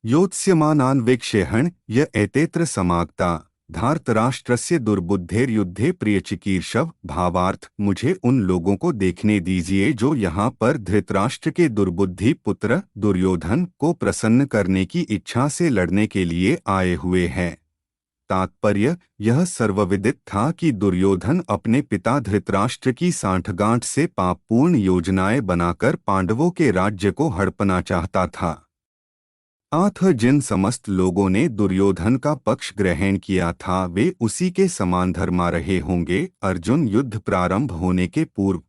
योत्स्यमानान्वेक्ष्यहन् य एतेत्र समागता धार्तराष्ट्रस्य दुर्बुद्धेर्युद्धे प्रियचिकीर्षव। भावार्थ, मुझे उन लोगों को देखने दीजिए जो यहाँ पर धृतराष्ट्र के दुर्बुद्धि पुत्र दुर्योधन को प्रसन्न करने की इच्छा से लड़ने के लिए आए हुए हैं। तात्पर्य यह सर्वविदित था कि दुर्योधन अपने पिता धृतराष्ट्र की सांठगांठ से पापपूर्ण योजनाएं बनाकर पांडवों के राज्य को हड़पना चाहता था। अतः जिन समस्त लोगों ने दुर्योधन का पक्ष ग्रहण किया था वे उसी के समान धर्मा रहे होंगे। अर्जुन युद्ध प्रारंभ होने के पूर्व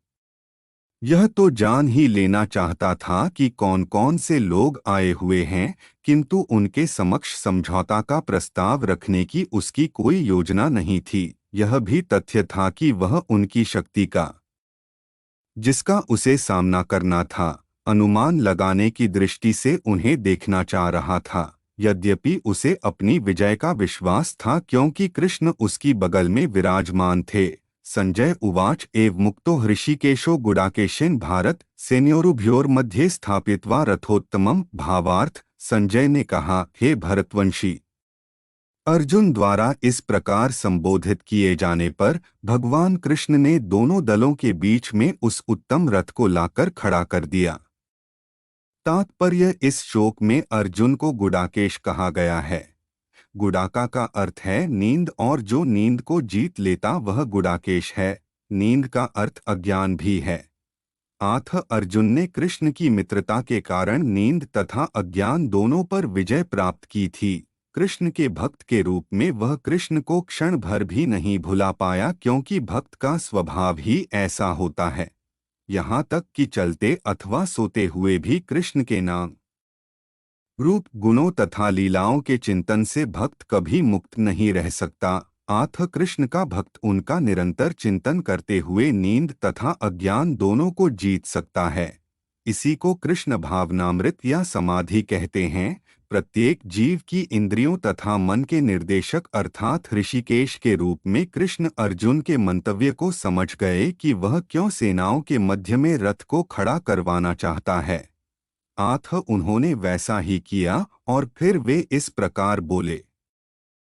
यह तो जान ही लेना चाहता था कि कौन कौन से लोग आए हुए हैं, किंतु उनके समक्ष समझौता का प्रस्ताव रखने की उसकी कोई योजना नहीं थी। यह भी तथ्य था कि वह उनकी शक्ति का जिसका उसे सामना करना था अनुमान लगाने की दृष्टि से उन्हें देखना चाह रहा था। यद्यपि उसे अपनी विजय का विश्वास था क्योंकि कृष्ण उसकी बगल में विराजमान थे। संजय उवाच एव मुक्तो हृषिकेशो गुडाकेशेन भारत सेनयोरुभयोर्मध्ये स्थापित्वा रथोत्तमम्। भावार्थ, संजय ने कहा, हे भरतवंशी, अर्जुन द्वारा इस प्रकार संबोधित किए जाने पर भगवान कृष्ण ने दोनों दलों के बीच में उस उत्तम रथ को लाकर खड़ा कर दिया। तात्पर्य, इस श्लोक में अर्जुन को गुडाकेश कहा गया है। गुडाका का अर्थ है नींद और जो नींद को जीत लेता वह गुडाकेश है। नींद का अर्थ अज्ञान भी है। अतः अर्जुन ने कृष्ण की मित्रता के कारण नींद तथा अज्ञान दोनों पर विजय प्राप्त की थी। कृष्ण के भक्त के रूप में वह कृष्ण को क्षण भर भी नहीं भुला पाया क्योंकि भक्त का स्वभाव ही ऐसा होता है। यहाँ तक कि चलते अथवा सोते हुए भी कृष्ण के नाम रूप गुणों तथा लीलाओं के चिंतन से भक्त कभी मुक्त नहीं रह सकता। अतः कृष्ण का भक्त उनका निरंतर चिंतन करते हुए नींद तथा अज्ञान दोनों को जीत सकता है। इसी को कृष्ण भावनामृत या समाधि कहते हैं। प्रत्येक जीव की इंद्रियों तथा मन के निर्देशक अर्थात ऋषिकेश के रूप में कृष्ण अर्जुन के मंतव्य को समझ गए कि वह क्यों सेनाओं के मध्य में रथ को खड़ा करवाना चाहता है। अतः उन्होंने वैसा ही किया और फिर वे इस प्रकार बोले।